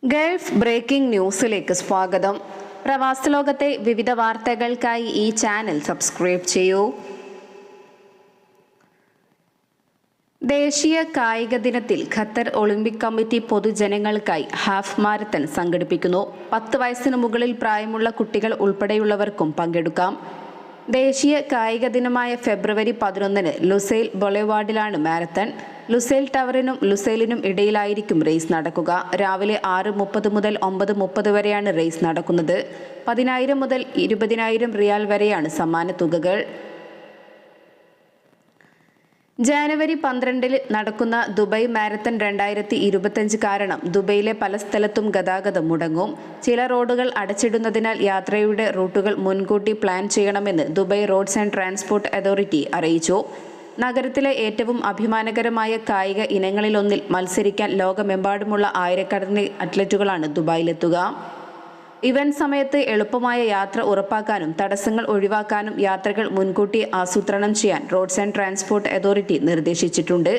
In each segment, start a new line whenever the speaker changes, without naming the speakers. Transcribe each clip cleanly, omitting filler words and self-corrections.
Gulf breaking ന്യൂസിലേക്ക് സ്വാഗതം. പ്രവാസ ലോകത്തെ വിവിധ വാർത്തകൾക്കായി ഈ ചാനൽ സബ്സ്ക്രൈബ് ചെയ്യൂ. ദേശീയ കായിക ദിനത്തിൽ ഖത്തർ ഒളിമ്പിക് കമ്മിറ്റി പൊതുജനങ്ങൾക്കായി ഹാഫ് മാരത്തൺ സംഘടിപ്പിക്കുന്നു. 10 വയസ്സിന് മുകളിൽ പ്രായമുള്ള കുട്ടികൾ ഉൾപ്പെടെയുള്ളവർക്കും പങ്കെടുക്കാം. ദേശീയ കായിക ദിനമായ ഫെബ്രുവരി 11-ന് ലുസൈൽ ബൊളേവാർഡിലാണ് മാരത്തൺ. ലുസൈൽ ടവറിനും ലുസൈലിനും ഇടയിലായിരിക്കും റേസ് നടക്കുക. രാവിലെ 6:30 മുതൽ 9:30 വരെയാണ് റേസ് നടക്കുന്നത്. 10,000 മുതൽ 20,000 റിയാൽ വരെയാണ് സമ്മാന തുകകൾ. ജനുവരി 12-ന് നടക്കുന്ന ദുബായ് മാരത്തൺ 2025 കാരണം ദുബൈയിലെ പല സ്ഥലത്തും ഗതാഗതം മുടങ്ങും. ചില റോഡുകൾ അടച്ചിടുന്നതിനാൽ യാത്രയുടെ റൂട്ടുകൾ മുൻകൂട്ടി പ്ലാൻ ചെയ്യണമെന്ന് Dubai Roads and Transport Authority അറിയിച്ചു. നഗരത്തിലെ ഏറ്റവും അഭിമാനകരമായ കായിക ഇനങ്ങളിലൊന്നിൽ മത്സരിക്കാൻ ലോകമെമ്പാടുമുള്ള ആയിരക്കണക്കിന് അത്ലറ്റുകളാണ് ദുബായിലെത്തുക. ഇവന്റ് സമയത്ത് എളുപ്പമായ യാത്ര ഉറപ്പാക്കാനും തടസ്സങ്ങൾ ഒഴിവാക്കാനും യാത്രകൾ മുൻകൂട്ടി ആസൂത്രണം ചെയ്യാൻ റോഡ്സ് ആൻഡ് ട്രാൻസ്പോർട്ട് അതോറിറ്റി നിർദ്ദേശിച്ചിട്ടുണ്ട്.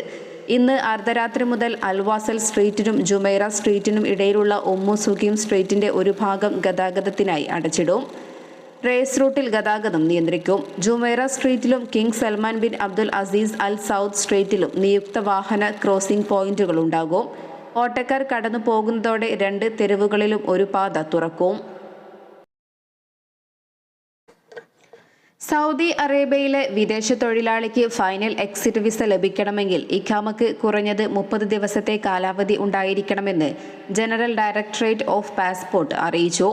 ഇന്ന് അർദ്ധരാത്രി മുതൽ അൽവാസൽ സ്ട്രീറ്റിനും ജുമൈറ സ്ട്രീറ്റിനും ഇടയിലുള്ള ഉമ്മു സുഖീം സ്ട്രീറ്റിന്റെ ഒരു ഭാഗം ഗതാഗതത്തിനായി അടച്ചിടും. റേസ് റൂട്ടിൽ ഗതാഗതം നിയന്ത്രിക്കും. ജുമൈറ സ്ട്രീറ്റിലും King Salman bin Abdul Aziz Al Saud സ്ട്രീറ്റിലും നിയുക്ത വാഹന ക്രോസിംഗ് പോയിന്റുകൾ ഉണ്ടാകും. ഓട്ടക്കാർ കടന്നു പോകുന്നതോടെ 2 തെരുവുകളിലും ഒരു പാത തുറക്കും. സൗദി അറേബ്യയിലെ വിദേശ തൊഴിലാളിക്ക് ഫൈനൽ എക്സിറ്റ് വിസ ലഭിക്കണമെങ്കിൽ ഇഖാമക്ക് കുറഞ്ഞത് 30 ദിവസത്തെ കാലാവധി ഉണ്ടായിരിക്കണമെന്ന് ജനറൽ ഡയറക്ടറേറ്റ് ഓഫ് പാസ്പോർട്ട് അറിയിച്ചു.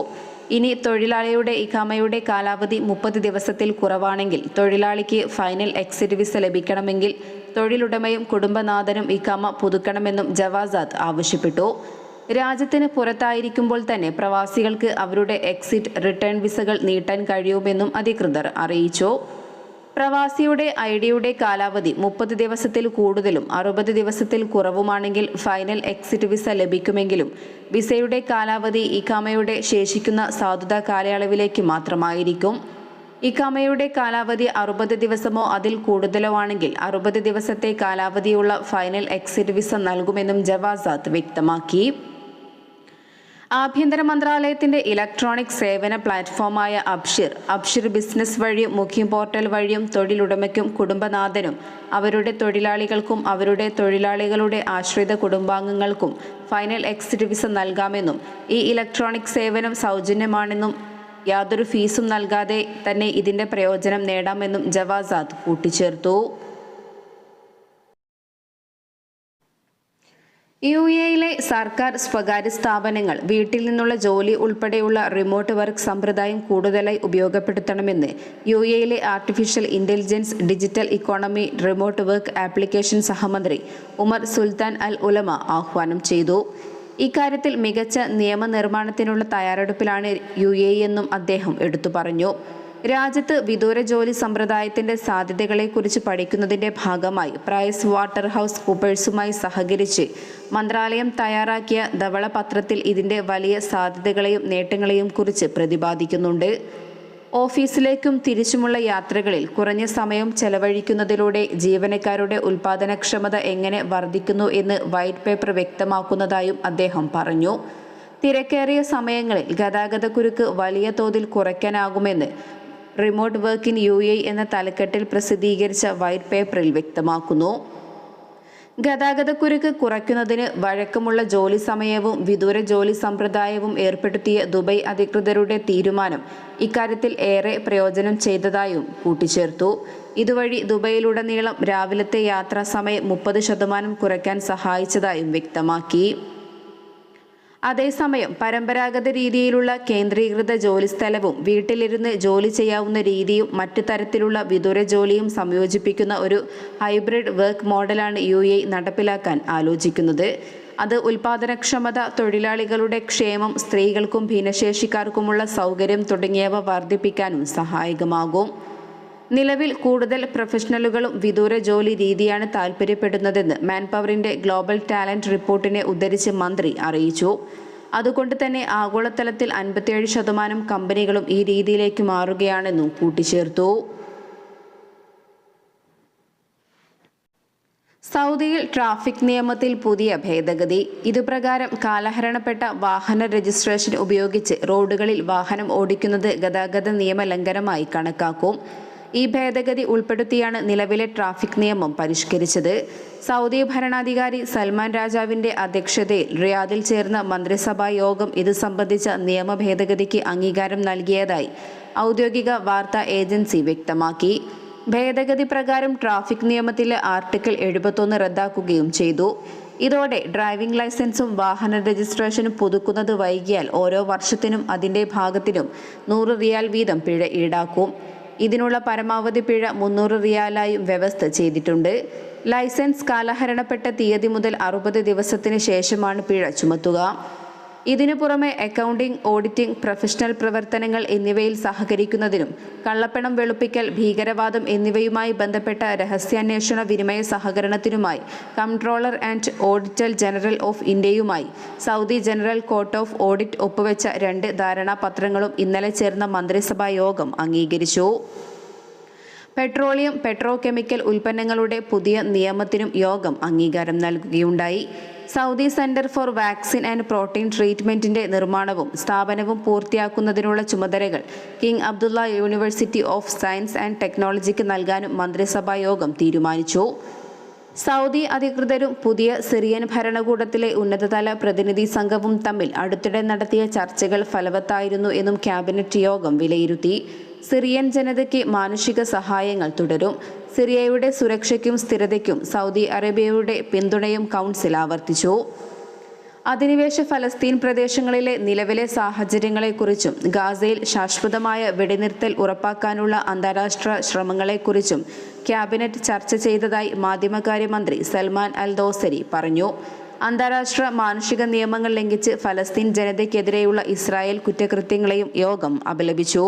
ഇനി തൊഴിലാളിയുടെ ഇഖാമയുടെ കാലാവധി 30 ദിവസത്തിൽ കുറവാണെങ്കിൽ തൊഴിലാളിക്ക് ഫൈനൽ എക്സിറ്റ് വിസ ലഭിക്കണമെങ്കിൽ തൊഴിലുടമയും കുടുംബനാഥനും ഇഖാമ പുതുക്കണമെന്നും ജവാസാത്ത് ആവശ്യപ്പെട്ടു. രാജ്യത്തിന് പുറത്തായിരിക്കുമ്പോൾ തന്നെ പ്രവാസികൾക്ക് അവരുടെ എക്സിറ്റ് റിട്ടേൺ വിസകൾ നീട്ടാൻ കഴിയുമെന്നും അധികൃതർ അറിയിച്ചു. പ്രവാസിയുടെ ഐഡിയുടെ കാലാവധി 30 ദിവസത്തിൽ കൂടുതലും 60 ദിവസത്തിൽ കുറവുമാണെങ്കിൽ ഫൈനൽ എക്സിറ്റ് വിസ ലഭിക്കുമെങ്കിലും വിസയുടെ കാലാവധി ഇഖാമയുടെ ശേഷിക്കുന്ന സാധുതാ കാലയളവിലേക്ക് മാത്രമായിരിക്കും. ഇഖാമയുടെ കാലാവധി 60 ദിവസമോ അതിൽ കൂടുതലോ ആണെങ്കിൽ 60 ദിവസത്തെ കാലാവധിയുള്ള ഫൈനൽ എക്സിറ്റ് വിസ നൽകുമെന്നും ജവാസാത്ത് വ്യക്തമാക്കി. ആഭ്യന്തര മന്ത്രാലയത്തിന്റെ ഇലക്ട്രോണിക് സേവന പ്ലാറ്റ്ഫോമായ അബ്ഷിർ ബിസിനസ് വഴിയും മുഖ്യം പോർട്ടൽ വഴിയും തൊഴിലുടമയ്ക്കും കുടുംബനാഥനും അവരുടെ തൊഴിലാളികൾക്കും അവരുടെ തൊഴിലാളികളുടെ ആശ്രിത കുടുംബാംഗങ്ങൾക്കും ഫൈനൽ എക്സിറ്റ് വിസ നൽകാമെന്നും ഈ ഇലക്ട്രോണിക് സേവനം സൗജന്യമാണെന്നും യാതൊരു ഫീസും നൽകാതെ തന്നെ ഇതിന്റെ പ്രയോജനം നേടാമെന്നും ജവാസാത്ത് കൂട്ടിച്ചേർത്തു. യുഎഇയിലെ സർക്കാർ സ്വകാര്യ സ്ഥാപനങ്ങൾ വീട്ടിൽ നിന്നുള്ള ജോലി ഉൾപ്പെടെയുള്ള റിമോട്ട് വർക്ക് സമ്പ്രദായം കൂടുതലായി ഉപയോഗപ്പെടുത്തണമെന്ന് യുഎഇയിലെ artificial intelligence digital economy remote work application സഹമന്ത്രി ഉമർ സുൽത്താൻ അൽ ഉലമ ആഹ്വാനം ചെയ്തു. ഇക്കാര്യത്തിൽ മികച്ച നിയമനിർമ്മാണത്തിനുള്ള തയ്യാറെടുപ്പിലാണ് യുഎഇ എന്നും അദ്ദേഹം എടുത്തു പറഞ്ഞു. രാജ്യത്ത് വിദൂര ജോലി സമ്പ്രദായത്തിന്റെ സാധ്യതകളെക്കുറിച്ച് പഠിക്കുന്നതിന്റെ ഭാഗമായി പ്രൈസ് വാട്ടർ ഹൗസ് കൂപ്പേഴ്സുമായി സഹകരിച്ച് മന്ത്രാലയം തയ്യാറാക്കിയ ധവളപത്രത്തിൽ ഇതിന്റെ വലിയ സാധ്യതകളെയും നേട്ടങ്ങളെയും കുറിച്ച് പ്രതിപാദിക്കുന്നുണ്ട്. ഓഫീസിലേക്കും തിരിച്ചുമുള്ള യാത്രകളിൽ കുറഞ്ഞ സമയം ചെലവഴിക്കുന്നതിലൂടെ ജീവനക്കാരുടെ ഉൽപാദനക്ഷമത എങ്ങനെ വർദ്ധിക്കുന്നു എന്ന് വൈറ്റ് പേപ്പർ വ്യക്തമാക്കുന്നതായും അദ്ദേഹം പറഞ്ഞു. തിരക്കേറിയ സമയങ്ങളിൽ ഗതാഗതക്കുരുക്ക് വലിയ തോതിൽ കുറയ്ക്കാനാകുമെന്ന് റിമോട്ട് വർക്ക് ഇൻ യുഎഇ എന്ന തലക്കെട്ടിൽ പ്രസിദ്ധീകരിച്ച വൈറ്റ് പേപ്പറിൽ വ്യക്തമാക്കുന്നു. ഗതാഗതക്കുരുക്ക് കുറയ്ക്കുന്നതിന് വഴക്കമുള്ള ജോലി സമയവും വിദൂര ജോലി സമ്പ്രദായവും ഏർപ്പെടുത്തിയ ദുബായ് അധികൃതരുടെ തീരുമാനം ഇക്കാര്യത്തിൽ ഏറെ പ്രയോജനം ചെയ്തതായും കൂട്ടിച്ചേർത്തു. ഇതുവഴി ദുബായിലുടനീളം രാവിലത്തെ യാത്രാ സമയം 30% കുറയ്ക്കാൻ സഹായിച്ചതായും വ്യക്തമാക്കി. അതേസമയം പരമ്പരാഗത രീതിയിലുള്ള കേന്ദ്രീകൃത ജോലിസ്ഥലവും വീട്ടിലിരുന്ന് ജോലി ചെയ്യാവുന്ന രീതിയും മറ്റു തരത്തിലുള്ള വിദൂര ജോലിയും സംയോജിപ്പിക്കുന്ന ഒരു ഹൈബ്രിഡ് വർക്ക് മോഡലാണ് യുഎഇ നടപ്പിലാക്കാൻ ആലോചിക്കുന്നത്. അത് ഉൽപാദനക്ഷമത, തൊഴിലാളികളുടെ ക്ഷേമം, സ്ത്രീകൾക്കും ഭിന്നശേഷിക്കാർക്കുമുള്ള സൗകര്യം തുടങ്ങിയവ വർദ്ധിപ്പിക്കാനും സഹായകമാകും. നിലവിൽ കൂടുതൽ പ്രൊഫഷണലുകളും വിദൂര ജോലി രീതിയാണ് താൽപ്പര്യപ്പെടുന്നതെന്ന് മാൻപവറിന്റെ ഗ്ലോബൽ ടാലന്റ് റിപ്പോർട്ടിനെ ഉദ്ധരിച്ച് മന്ത്രി അറിയിച്ചു. അതുകൊണ്ട് തന്നെ ആഗോളതലത്തിൽ 57% കമ്പനികളും ഈ രീതിയിലേക്ക് മാറുകയാണെന്നും കൂട്ടിച്ചേർത്തു. സൗദിയിൽ ട്രാഫിക് നിയമത്തിൽ പുതിയ ഭേദഗതി. ഇതുപ്രകാരം കാലഹരണപ്പെട്ട വാഹന രജിസ്ട്രേഷൻ ഉപയോഗിച്ച് റോഡുകളിൽ വാഹനം ഓടിക്കുന്നത് ഗതാഗത നിയമ ലംഘനമായി കണക്കാക്കും. ഈ ഭേദഗതി ഉൾപ്പെടുത്തിയാണ് നിലവിലെ ട്രാഫിക് നിയമം പരിഷ്കരിച്ചത്. സൗദി ഭരണാധികാരി സൽമാൻ രാജാവിന്റെ അധ്യക്ഷതയിൽ റിയാദിൽ ചേർന്ന മന്ത്രിസഭാ യോഗം ഇത് സംബന്ധിച്ച നിയമ ഭേദഗതിക്ക് അംഗീകാരം നൽകിയതായി ഔദ്യോഗിക വാർത്താ ഏജൻസി വ്യക്തമാക്കി. ഭേദഗതി പ്രകാരം ട്രാഫിക് നിയമത്തിലെ ആർട്ടിക്കിൾ 71 റദ്ദാക്കുകയും ചെയ്തു. ഇതോടെ ഡ്രൈവിംഗ് ലൈസൻസും വാഹന രജിസ്ട്രേഷനും പുതുക്കുന്നത് വൈകിയാൽ ഓരോ വർഷത്തിനും അതിന്റെ ഭാഗത്തിനും 100 റിയാൽ വീതം പിഴ ഈടാക്കും. ഇതിനുള്ള പരമാവധി പിഴ 300 റിയാലായും വ്യവസ്ഥ ചെയ്തിട്ടുണ്ട്. ലൈസൻസ് കാലഹരണപ്പെട്ട തീയതി മുതൽ 60 ദിവസത്തിന് ശേഷമാണ് പിഴ ചുമത്തുക. ഇതിനു പുറമെ അക്കൗണ്ടിംഗ്, ഓഡിറ്റിംഗ്, പ്രൊഫഷണൽ പ്രവർത്തനങ്ങൾ എന്നിവയിൽ സഹകരിക്കുന്നതിനും കള്ളപ്പണം വെളുപ്പിക്കൽ, ഭീകരവാദം എന്നിവയുമായി ബന്ധപ്പെട്ട രഹസ്യാന്വേഷണ വിനിമയ സഹകരണത്തിനുമായി comptroller and auditor general of ഇന്ത്യയുമായി Saudi general court of audit ഒപ്പുവെച്ച 2 ധാരണാപത്രങ്ങളും ഇന്നലെ ചേർന്ന മന്ത്രിസഭാ യോഗം അംഗീകരിച്ചു. പെട്രോളിയം, പെട്രോ കെമിക്കൽ ഉൽപ്പന്നങ്ങളുടെ പുതിയ നിയമത്തിനും യോഗം അംഗീകാരം നൽകുകയുണ്ടായി. Saudi centre for vaccine and protein ട്രീറ്റ്മെന്റിന്റെ നിർമ്മാണവും സ്ഥാപനവും പൂർത്തിയാക്കുന്നതിനുള്ള ചുമതലകൾ King Abdullah university of science and ടെക്നോളജിക്ക് നൽകാനും മന്ത്രിസഭാ യോഗം തീരുമാനിച്ചു. സൗദി അധികൃതരും പുതിയ സിറിയൻ ഭരണകൂടത്തിലെ ഉന്നതതല പ്രതിനിധി സംഘവും തമ്മിൽ അടുത്തിടെ നടത്തിയ ചർച്ചകൾ ഫലവത്തായിരുന്നു എന്നും ക്യാബിനറ്റ് യോഗം വിലയിരുത്തി. സിറിയൻ ജനതയ്ക്ക് മാനുഷിക സഹായങ്ങൾ തുടരും. സിറിയയുടെ സുരക്ഷയ്ക്കും സ്ഥിരതയ്ക്കും സൗദി അറേബ്യയുടെ പിന്തുണയും കൗൺസിൽ ആവർത്തിച്ചു. അധിനിവേശ ഫലസ്തീൻ പ്രദേശങ്ങളിലെ നിലവിലെ സാഹചര്യങ്ങളെക്കുറിച്ചും ഗാസയിൽ ശാശ്വതമായ വെടിനിർത്തൽ ഉറപ്പാക്കാനുള്ള അന്താരാഷ്ട്ര ശ്രമങ്ങളെക്കുറിച്ചും ക്യാബിനറ്റ് ചർച്ച ചെയ്തതായി മാധ്യമകാര്യമന്ത്രി സൽമാൻ അൽ ദോസരി പറഞ്ഞു. അന്താരാഷ്ട്ര മാനുഷിക നിയമങ്ങൾ ലംഘിച്ച് ഫലസ്തീൻ ജനതയ്ക്കെതിരെയുള്ള ഇസ്രായേൽ കുറ്റകൃത്യങ്ങളെയും യോഗം അപലപിച്ചു.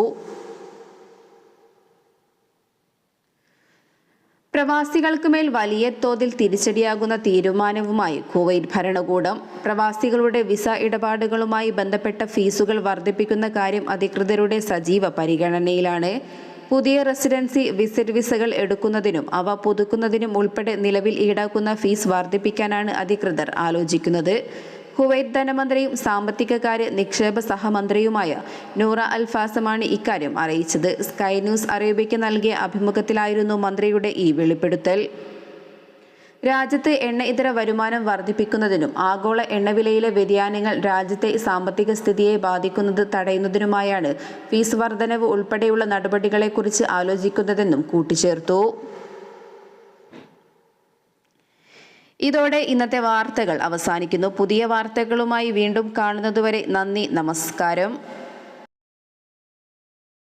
പ്രവാസികൾക്കുമേൽ വലിയ തോതിൽ തിരിച്ചടിയാകുന്ന തീരുമാനവുമായി കുവൈറ്റ് ഭരണകൂടം. പ്രവാസികളുടെ വിസ ഇടപാടുകളുമായി ബന്ധപ്പെട്ട ഫീസുകൾ വർദ്ധിപ്പിക്കുന്ന കാര്യം അധികൃതരുടെ സജീവ പരിഗണനയിലാണ്. പുതിയ റെസിഡൻസി വിസിറ്റ് വിസകൾ എടുക്കുന്നതിനും അവ പുതുക്കുന്നതിനും ഉൾപ്പെടെ നിലവിൽ ഈടാക്കുന്ന ഫീസ് വർദ്ധിപ്പിക്കാനാണ് അധികൃതർ ആലോചിക്കുന്നത്. കുവൈറ്റ് ധനമന്ത്രിയും സാമ്പത്തിക കാര്യ നിക്ഷേപ സഹമന്ത്രിയുമായ നൂറ അൽ ഫാസമാണ് ഇക്കാര്യം അറിയിച്ചത്. സ്കൈ ന്യൂസ് അറേബ്യയ്ക്ക് നൽകിയ അഭിമുഖത്തിലായിരുന്നു മന്ത്രിയുടെ ഈ വെളിപ്പെടുത്തൽ. രാജ്യത്ത് എണ്ണ ഇതര വരുമാനം വർദ്ധിപ്പിക്കുന്നതിനും ആഗോള എണ്ണവിലയിലെ വ്യതിയാനങ്ങൾ രാജ്യത്തെ സാമ്പത്തിക സ്ഥിതിയെ ബാധിക്കുന്നത് തടയുന്നതിനുമായാണ് ഫീസ് വർധനവ് ഉൾപ്പെടെയുള്ള നടപടികളെക്കുറിച്ച് ആലോചിക്കുന്നതെന്നും കൂട്ടിച്ചേർത്തു. ഇതോടെ ഇന്നത്തെ വാർത്തകൾ അവസാനിക്കുന്നു. പുതിയ വാർത്തകളുമായി വീണ്ടും കാണുന്നതുവരെ നന്ദി, നമസ്കാരം.